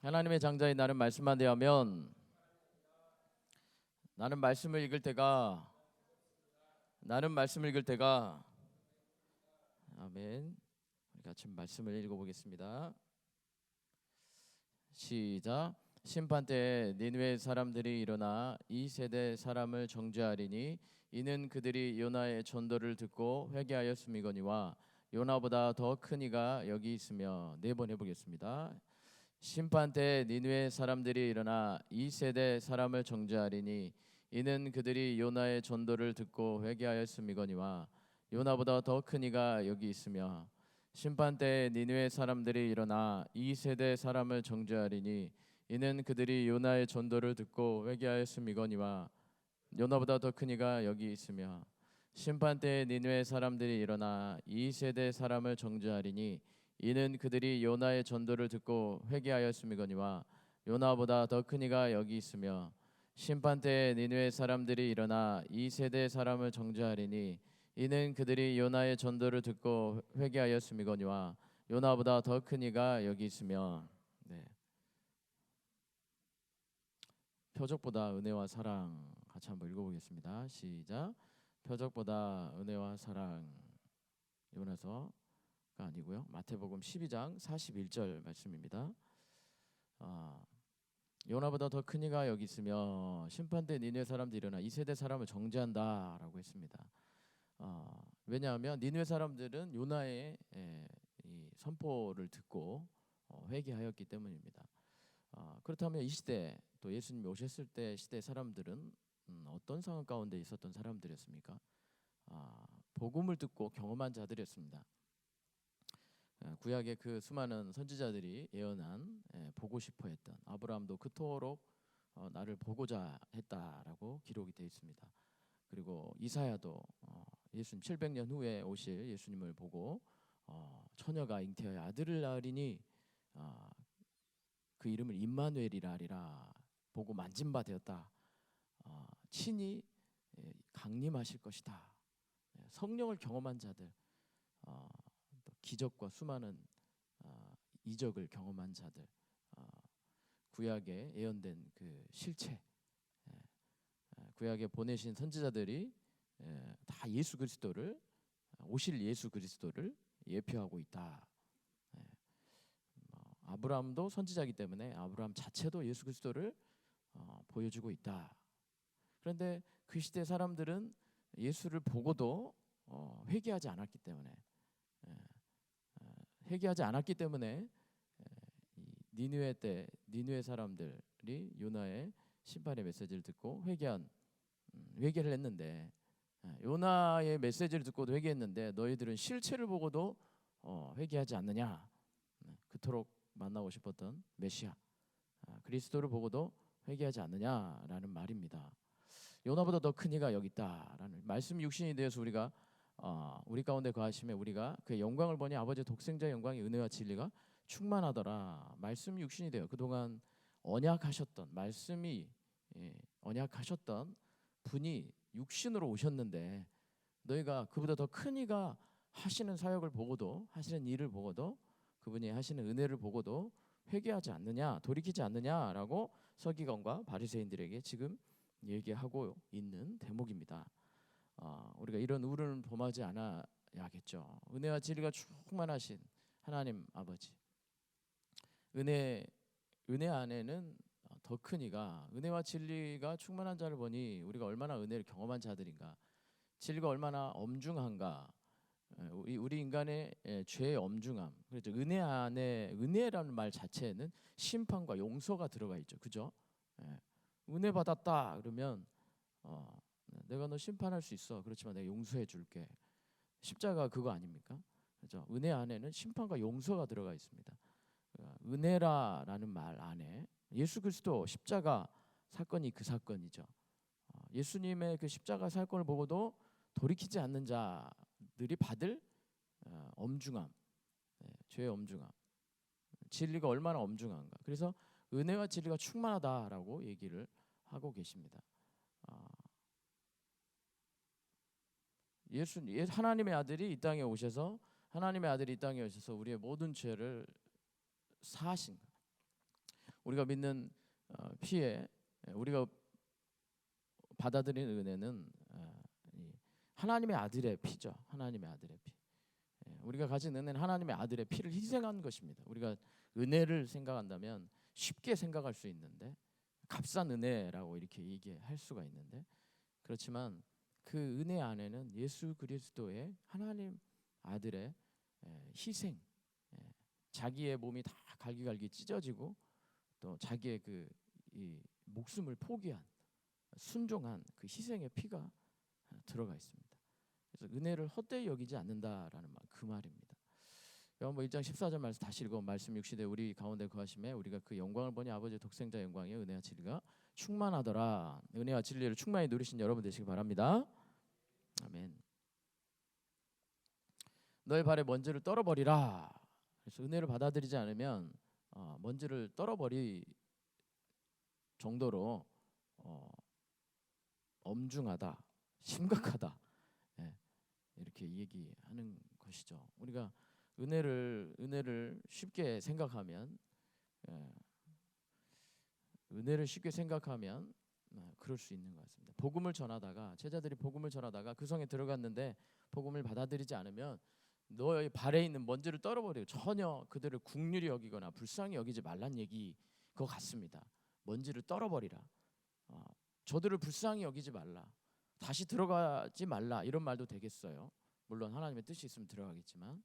하나님의 장자인 나는 말씀만 대하면 나는 말씀을 읽을 때가 나는 말씀을 읽을 때가 아멘. 우리 같이 말씀을 읽어보겠습니다. 시작. 심판 때에 니느웨 사람들이 일어나 이 세대 사람을 정죄하리니 이는 그들이 요나의 전도를 듣고 회개하였음이거니와 요나보다 더 큰 이가 여기 있으며. 네 번 해보겠습니다. 심판 때 니느웨 사람들이 일어나 이 세대 사람을 정죄하리니 이는 그들이 요나의 전도를 듣고 회개하였음이거니와 요나보다 더 큰 이가 여기 있으며. 심판 때 니느웨 사람들이 일어나 이 세대 사람을 정죄하리니 이는 그들이 요나의 전도를 듣고 회개하였음이거니와 요나보다 더 큰 이가 여기 있으며. 심판 때 니느웨 사람들이 일어나 이 세대 사람을 정죄하리니 이는 그들이 요나의 전도를 듣고 회개하였음이거니와 요나보다 더 큰 이가 여기 있으며. 심판 때에 니느웨 사람들이 일어나 이 세대 사람을 정죄하리니 이는 그들이 요나의 전도를 듣고 회개하였음이거니와 요나보다 더 큰 이가 여기 있으며. 네. 표적보다 은혜와 사랑 같이 한번 읽어보겠습니다. 시작. 표적보다 은혜와 사랑. 요나서가 아니고요. 마태복음 12장 41절 말씀입니다. 요나보다 더 큰 이가 여기 있으며 심판대 니느웨 사람들이 일어나 이 세대 사람을 정죄한다라고 했습니다. 왜냐하면 니느웨 사람들은 요나의 이 선포를 듣고 회개하였기 때문입니다. 그렇다면 이 시대 또 예수님이 오셨을 때 시대 사람들은 어떤 상황 가운데 있었던 사람들이었습니까? 복음을 듣고 경험한 자들이었습니다. 구약의 그 수많은 선지자들이 예언한 보고 싶어했던 아브라함도 그토록 나를 보고자 했다라고 기록이 되어 있습니다. 그리고 이사야도 예수님 700년 후에 오실 예수님을 보고 처녀가 잉태하여 아들을 낳으리니 그 이름을 임마누엘이라 하리라 보고 만진 바 되었다. 친히 강림하실 것이다. 성령을 경험한 자들, 기적과 수많은 이적을 경험한 자들, 구약에 예언된 그 실체, 구약에 보내신 선지자들이 다 예수 그리스도를 오실 예수 그리스도를 예표하고 있다. 아브라함도 선지자이기 때문에 아브라함 자체도 예수 그리스도를 보여주고 있다. 그런데 그 시대 사람들은 예수를 보고도 회개하지 않았기 때문에 니느웨 때 니느웨 사람들이 요나의 심판의 메시지를 듣고 회개를 했는데 요나의 메시지를 듣고도 회개했는데 너희들은 실체를 보고도 회개하지 않느냐. 그토록 만나고 싶었던 메시아 그리스도를 보고도 회개하지 않느냐라는 말입니다. 요나보다 더 큰 이가 여기 있다라는 말씀. 육신이 되어서 우리가 우리 가운데 거하시며 우리가 그의 영광을 보니 아버지의 독생자의 영광의 은혜와 진리가 충만하더라. 말씀 육신이 되어 그동안 언약하셨던 말씀이 언약하셨던 분이 육신으로 오셨는데 너희가 그보다 더 큰 이가 하시는 사역을 보고도 하시는 일을 보고도 그분이 하시는 은혜를 보고도 회개하지 않느냐, 돌이키지 않느냐라고 서기관과 바리새인들에게 지금 얘기하고 있는 대목입니다. 우리가 이런 우를 범하지 않아야겠죠. 은혜와 진리가 충만하신 하나님 아버지, 은혜 안에는 더 큰 이가, 은혜와 진리가 충만한 자를 보니 우리가 얼마나 은혜를 경험한 자들인가, 진리가 얼마나 엄중한가. 우리 인간의 죄의 엄중함. 그렇죠. 은혜 안에 은혜라는 말 자체에는 심판과 용서가 들어가 있죠. 그죠? 은혜 받았다 그러면 내가 너 심판할 수 있어. 그렇지만 내가 용서해 줄게. 십자가 그거 아닙니까? 그죠? 은혜 안에는 심판과 용서가 들어가 있습니다. 은혜라는 말 안에 예수 그리스도 십자가 사건이 그 사건이죠. 예수님의 그 십자가 사건을 보고도 돌이키지 않는 자들이 받을 엄중함, 죄의 엄중함, 진리가 얼마나 엄중한가. 그래서 은혜와 진리가 충만하다라고 얘기를 하고 계십니다. 하나님의 아들이 이 땅에 오셔서 우리의 모든 죄를 사하신 것. 우리가 믿는 피에 우리가 받아들이는 은혜는 하나님의 아들의 피죠. 하나님의 아들의 피. 우리가 가진 은혜는 하나님의 아들의 피를 희생한 것입니다. 우리가 은혜를 생각한다면 쉽게 생각할 수 있는데 값싼 은혜라고 이렇게 얘기할 수가 있는데, 그렇지만 그 은혜 안에는 예수 그리스도의 하나님 아들의 희생, 자기의 몸이 다 갈기갈기 찢어지고 또 자기의 이 목숨을 포기한 순종한 그 희생의 피가 들어가 있습니다. 그래서 은혜를 헛되이 여기지 않는다라는 그 말입니다. 요한복음 1장 14절 말씀 다시 읽어. 말씀 육시되 우리 가운데 거하심에 우리가 그 영광을 보니 아버지의 독생자 영광에 은혜와 진리가 충만하더라. 은혜와 진리를 충만히 누리신 여러분 되시기 바랍니다. 아멘. 너의 발에 먼지를 떨어버리라. 그래서 은혜를 받아들이지 않으면 먼지를 떨어버릴 정도로 엄중하다, 심각하다, 이렇게 얘기하는 것이죠. 우리가 은혜를 쉽게 생각하면, 은혜를 쉽게 생각하면 그럴 수 있는 것 같습니다. 복음을 전하다가 제자들이 복음을 전하다가 그 성에 들어갔는데 복음을 받아들이지 않으면 너의 발에 있는 먼지를 떨어버리고 전혀 그들을 긍휼히 여기거나 불쌍히 여기지 말란 얘기 그거 같습니다. 먼지를 떨어버리라. 저들을 불쌍히 여기지 말라. 다시 들어가지 말라. 이런 말도 되겠어요. 물론 하나님의 뜻이 있으면 들어가겠지만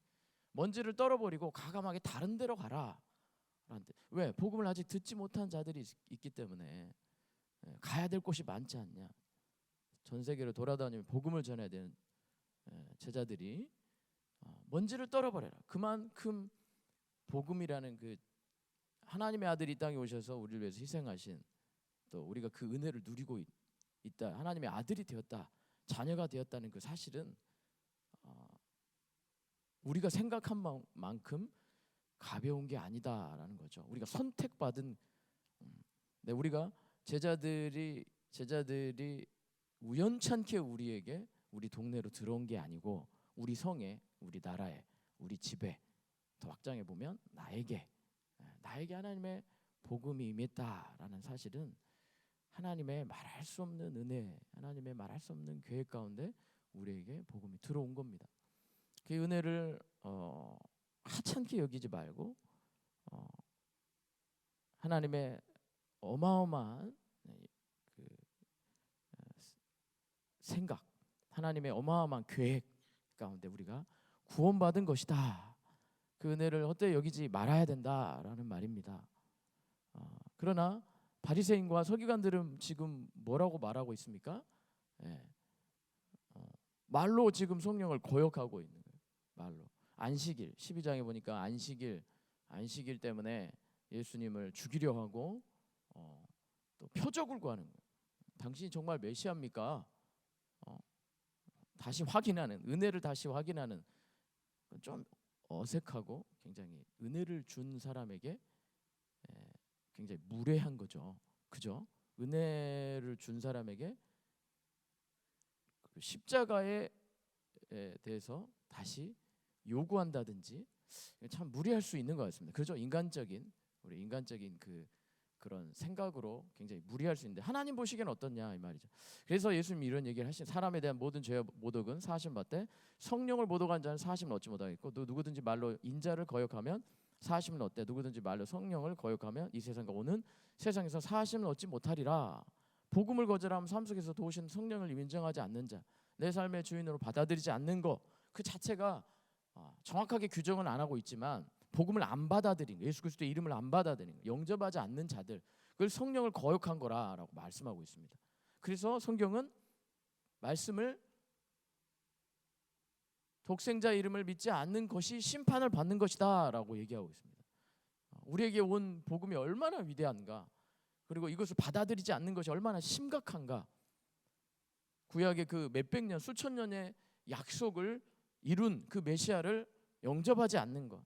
먼지를 떨어버리고 과감하게 다른 데로 가라. 왜? 복음을 아직 듣지 못한 자들이 있기 때문에. 가야 될 곳이 많지 않냐. 전 세계로 돌아다니며 복음을 전해야 되는 제자들이 먼지를 떨어버려라. 그만큼 복음이라는 그 하나님의 아들이 이 땅에 오셔서 우리를 위해서 희생하신, 또 우리가 그 은혜를 누리고 있다, 하나님의 아들이 되었다, 자녀가 되었다는 그 사실은 우리가 생각한 만큼 가벼운 게 아니다라는 거죠. 우리가 선택받은, 우리가 제자들이 우연찮게 우리 동네로 들어온 게 아니고 우리 성에, 우리 나라에, 우리 집에, 더 확장해 보면 나에게 하나님의 복음이 임했다라는 사실은 하나님의 말할 수 없는 은혜, 하나님의 말할 수 없는 계획 가운데 우리에게 복음이 들어온 겁니다. 그 은혜를 하찮게 여기지 말고 하나님의 어마어마한 생각, 하나님의 어마어마한 계획 가운데 우리가 구원받은 것이다. 그 은혜를 헛되이 여기지 말아야 된다라는 말입니다. 그러나 바리새인과 서기관들은 지금 뭐라고 말하고 있습니까? 말로 지금 성령을 거역하고 있는 거예요. 말로. 안식일 12장에 보니까 안식일 때문에 예수님을 죽이려 하고 또 표적을 구하는 거예요. 당신이 정말 메시아입니까? 다시 확인하는, 은혜를 다시 확인하는, 좀 어색하고 굉장히 은혜를 준 사람에게 굉장히 무례한 거죠. 그죠? 은혜를 준 사람에게 십자가에 대해서 다시 요구한다든지 참 무리할 수 있는 것 같습니다. 그렇죠? 우리 인간적인 그런 생각으로 굉장히 무리할 수 있는데 하나님 보시기에는 어떻냐 이 말이죠. 그래서 예수님이 이런 얘기를 하신, 사람에 대한 모든 죄와 모독은 사하심 받되 성령을 모독한 자는 사하심을 얻지 못하겠고 또 누구든지 말로 인자를 거역하면 사하심을 얻되 누구든지 말로 성령을 거역하면 이 세상과 오는 세상에서 사하심을 얻지 못하리라. 복음을 거절하면 삶 속에서 도우신 성령을 인정하지 않는 자, 내 삶의 주인으로 받아들이지 않는 것 그 자체가 정확하게 규정은 안 하고 있지만 복음을 안 받아들인, 예수 그리스도의 이름을 안 받아들인, 영접하지 않는 자들, 그걸 성령을 거역한 거라라고 말씀하고 있습니다. 그래서 성경은 말씀을 독생자 이름을 믿지 않는 것이 심판을 받는 것이다라고 얘기하고 있습니다. 우리에게 온 복음이 얼마나 위대한가, 그리고 이것을 받아들이지 않는 것이 얼마나 심각한가. 구약의 그 몇백 년, 수천 년의 약속을 이룬 그 메시아를 영접하지 않는 것,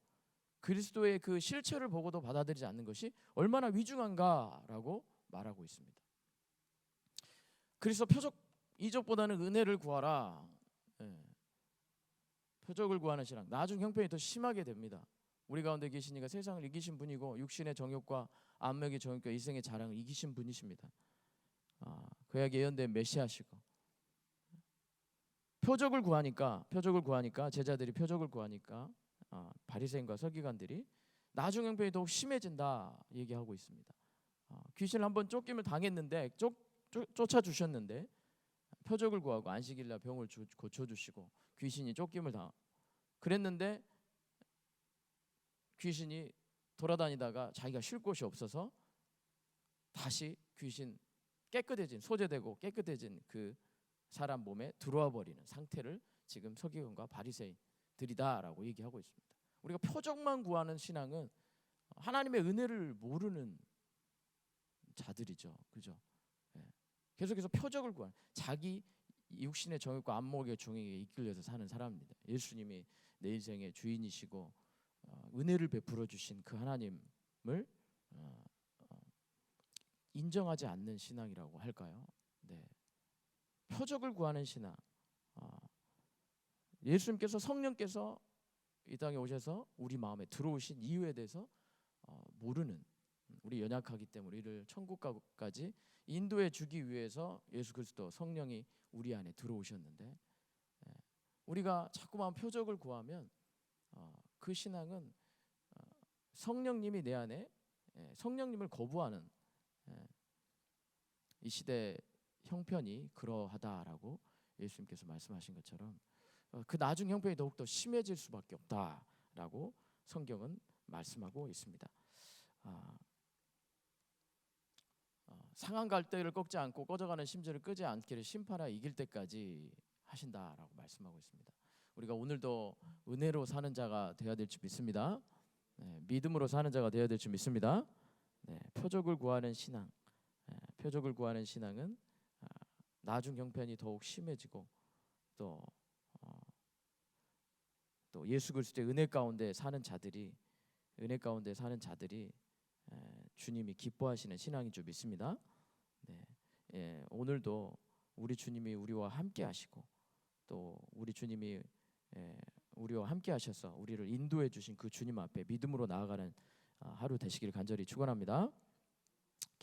그리스도의 그 실체를 보고도 받아들이지 않는 것이 얼마나 위중한가라고 말하고 있습니다. 그래서 표적 이적보다는 은혜를 구하라. 표적을 구하는 신앙, 나중 형편이 더 심하게 됩니다. 우리 가운데 계시니까 세상을 이기신 분이고 육신의 정욕과 안목의 정욕과 이생의 자랑을 이기신 분이십니다. 그에게 예언된 메시아시고 표적을 구하니까 제자들이 표적을 구하니까 바리새인과 서기관들이 나중 형편이 더욱 심해진다 얘기하고 있습니다. 귀신을 한번 쫓김을 당했는데 쫓아주셨는데 표적을 구하고 안식일 날 병을 고쳐주시고 귀신이 쫓김을 그랬는데 귀신이 돌아다니다가 자기가 쉴 곳이 없어서 다시 귀신 소제되고 깨끗해진 그 사람 몸에 들어와 버리는 상태를 지금 서기관과 바리새인들이다라고 얘기하고 있습니다. 우리가 표적만 구하는 신앙은 하나님의 은혜를 모르는 자들이죠. 그죠? 계속해서 표적을 구하는 자기 육신의 정욕과 안목의 종에게 이끌려서 사는 사람입니다. 예수님이 내 인생의 주인이시고 은혜를 베풀어 주신 그 하나님을 인정하지 않는 신앙이라고 할까요? 네. 표적을 구하는 신앙. 예수님께서 성령께서 이 땅에 오셔서 우리 마음에 들어오신 이유에 대해서 모르는, 우리 연약하기 때문에 우리를 천국까지 인도해 주기 위해서 예수 그리스도 성령이 우리 안에 들어오셨는데, 우리가 자꾸만 표적을 구하면 그 신앙은 성령님이 내 안에, 성령님을 거부하는 이 시대 형편이 그러하다라고 예수님께서 말씀하신 것처럼 그 나중 형편이 더욱더 심해질 수밖에 없다라고 성경은 말씀하고 있습니다. 상한 갈대를 꺾지 않고 꺼져가는 심지를 끄지 않기를 심판하여 이길 때까지 하신다라고 말씀하고 있습니다. 우리가 오늘도 은혜로 사는 자가 되어야 될 줄 믿습니다. 믿음으로 사는 자가 되어야 될 줄 믿습니다. 표적을 구하는 신앙, 표적을 구하는 신앙은 나중 형편이 더욱 심해지고 또 예수 그리스도의 은혜 가운데 사는 자들이 주님이 기뻐하시는 신앙인 줄 믿습니다. 오늘도 우리 주님이 우리와 함께 하시고 또 우리 주님이 우리와 함께 하셔서 우리를 인도해 주신 그 주님 앞에 믿음으로 나아가는 하루 되시길 간절히 축원합니다.